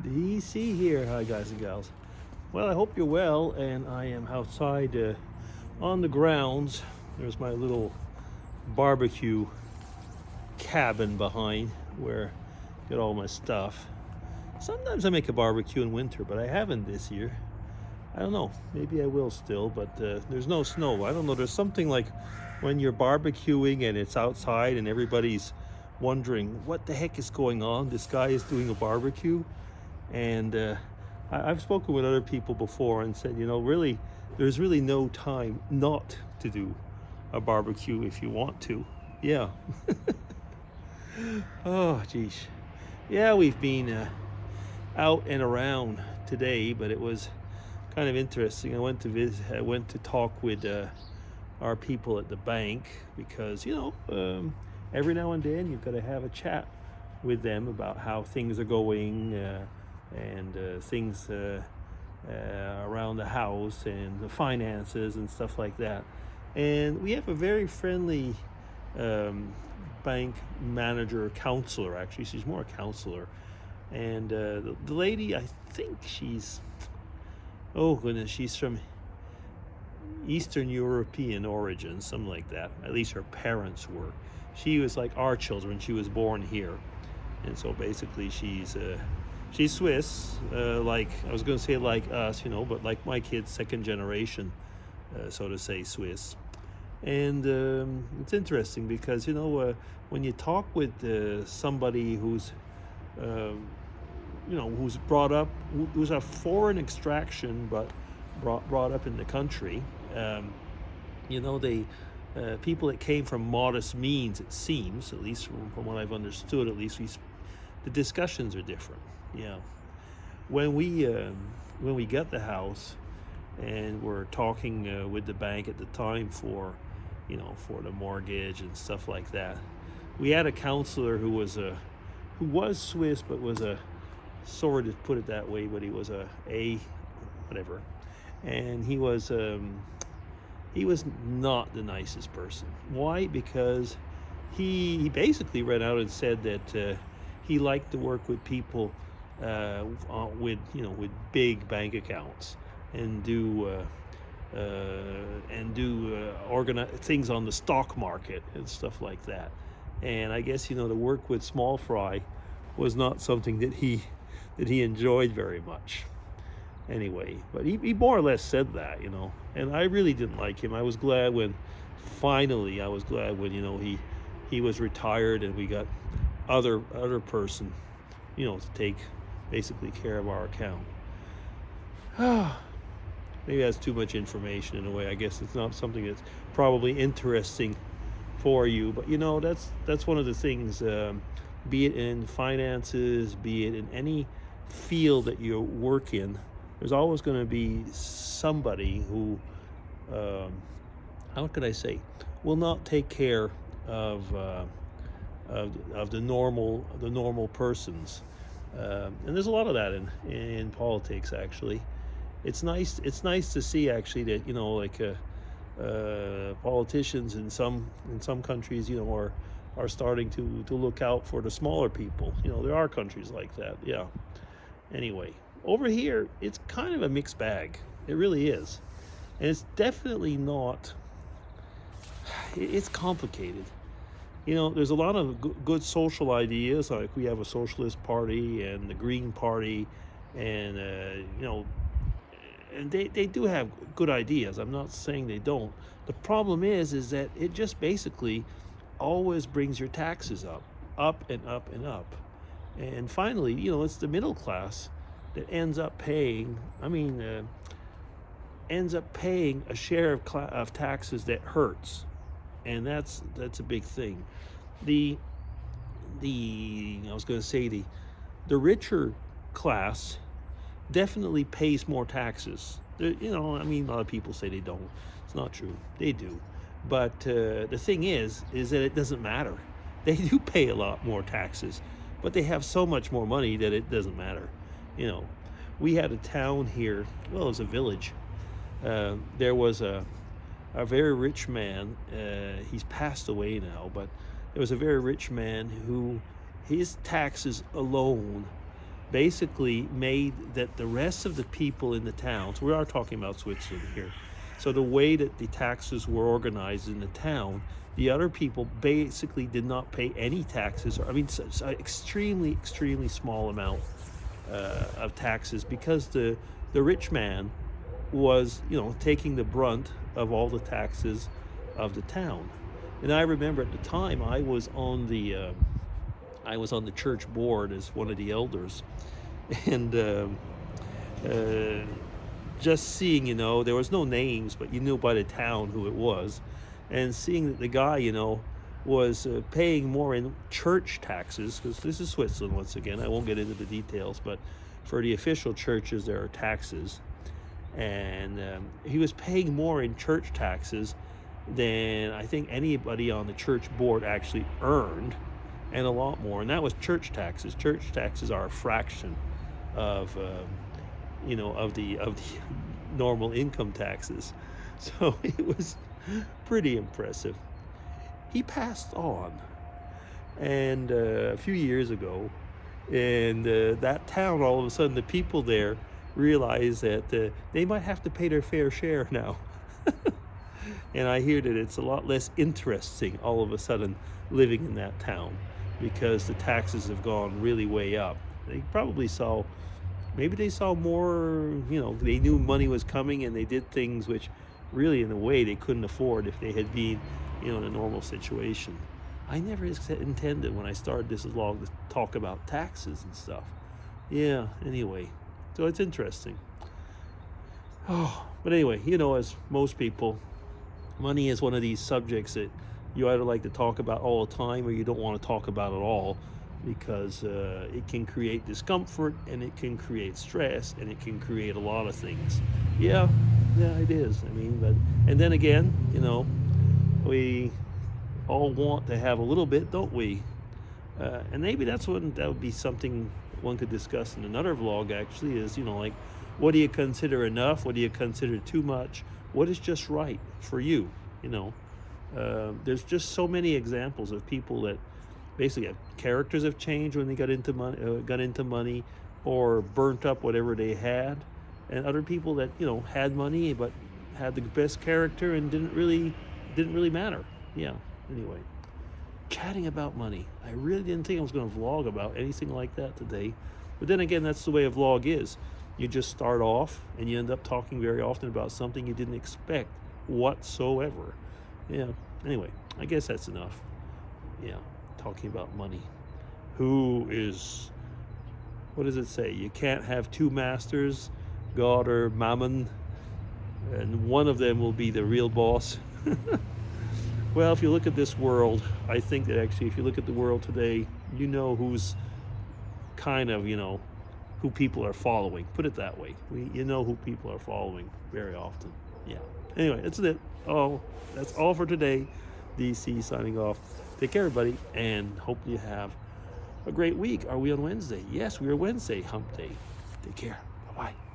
DC here. Hi, guys and gals. Well, I hope you're well, and I am outside on the grounds. There's my little barbecue cabin behind where I get all my stuff. Sometimes I make a barbecue in winter, but I haven't this year. I don't know. Maybe I will still, but there's no snow. I don't know. There's something like when you're barbecuing and it's outside and everybody's wondering what the heck is going on. This guy is doing a barbecue. And I've spoken with other people before and said, really, there's really no time not to do a barbecue if you want to. Yeah. Oh, geez. Yeah, we've been out and around today, but it was kind of interesting. I went to visit. I went to talk with our people at the bank because every now and then you've got to have a chat with them about how things are going. And things around the house and the finances and stuff like that. And we have a very friendly bank manager, counselor, actually. She's more a counselor. And the lady, I think she's from Eastern European origin, something like that. At least her parents were. She was like our children. She was born here. And so basically she's Swiss, like I was going to say like us, but like my kids, second generation, so to say, Swiss. And it's interesting because, when you talk with somebody who's brought up, who's a foreign extraction, but brought up in the country, they people that came from modest means, it seems, at least from what I've understood, at least the discussions are different. Yeah. When we got the house and we're talking with the bank at the time for the mortgage and stuff like that, we had a counselor who was Swiss, but was a, sorry to put it that way, but he was a whatever, and he was not the nicest person. Why? Because he basically ran out and said that he liked to work with people with big bank accounts and do organize things on the stock market and stuff like that. And I guess to work with small fry was not something that he enjoyed very much. Anyway, but he more or less said that, and I really didn't like him. I was glad when he was retired and we got other person to take basically care of our account. Maybe that's too much information in a way. I guess it's not something that's probably interesting for you, but that's one of the things, be it in finances, be it in any field that you work in, there's always going to be somebody who how can I say, will not take care of the normal persons, and there's a lot of that in politics. Actually, it's nice to see actually that politicians in some countries are starting to look out for the smaller people. There are countries like that. Yeah. Anyway, over here it's kind of a mixed bag. It really is, and it's definitely not. It's complicated. There's a lot of good social ideas, like we have a socialist party and the Green Party, and and they do have good ideas. I'm not saying they don't. The problem is that it just basically always brings your taxes up and up and up, and finally, it's the middle class that ends up paying. Ends up paying a share of taxes that hurts. And that's a big thing. I was going to say the richer class definitely pays more taxes. A lot of people say they don't. It's not true. They do. But the thing is that it doesn't matter. They do pay a lot more taxes, but they have so much more money that it doesn't matter. We had a town here. Well, it was a village. There was a very rich man. He's passed away now, but there was a very rich man who his taxes alone basically made that the rest of the people in the towns, we are talking about Switzerland here, so the way that the taxes were organized in the town, the other people basically did not pay any taxes, or I mean, it's an extremely small amount of taxes, because the rich man was, taking the brunt of all the taxes of the town. And I remember at the time I was on the church board as one of the elders, and just seeing, there was no names, but you knew by the town who it was, and seeing that the guy, was paying more in church taxes, because this is Switzerland once again. I won't get into the details, but for the official churches there are taxes, and he was paying more in church taxes than I think anybody on the church board actually earned, and a lot more. And that was church taxes. Church taxes are a fraction of of the normal income taxes. So it was pretty impressive. He passed on, and a few years ago, and that town, all of a sudden, the people there realized that they might have to pay their fair share now. And I hear that it's a lot less interesting all of a sudden living in that town, because the taxes have gone really way up. They probably saw, maybe they saw more, they knew money was coming, and they did things which really in a way they couldn't afford if they had been, in a normal situation. I never intended when I started this vlog to talk about taxes and stuff. Yeah, anyway, so it's interesting. Oh, but anyway, as most people, money is one of these subjects that you either like to talk about all the time or you don't want to talk about at all, because it can create discomfort, and it can create stress, and it can create a lot of things. Yeah, it is. I mean, and then again, we all want to have a little bit, don't we? And maybe that would be something one could discuss in another vlog, actually, is, like, what do you consider enough? What do you consider too much? What is just right for you? There's just so many examples of people that basically characters have changed when they got into money, or burnt up whatever they had, and other people that had money but had the best character and didn't really matter. Yeah. Anyway, chatting about money. I really didn't think I was going to vlog about anything like that today, but then again, that's the way a vlog is. You just start off and you end up talking very often about something you didn't expect whatsoever. Yeah. Anyway, I guess that's enough. Yeah. Talking about money. What does it say? You can't have two masters, God or Mammon, and one of them will be the real boss. Well, if you look at this world, I think that actually, if you look at the world today, who's kind of, who people are following. Put it that way. Who people are following very often. Yeah. Anyway, that's it. That's all for today. DC signing off. Take care, everybody, and hope you have a great week. Are we on Wednesday? Yes, we are Wednesday, hump day. Take care. Bye-bye.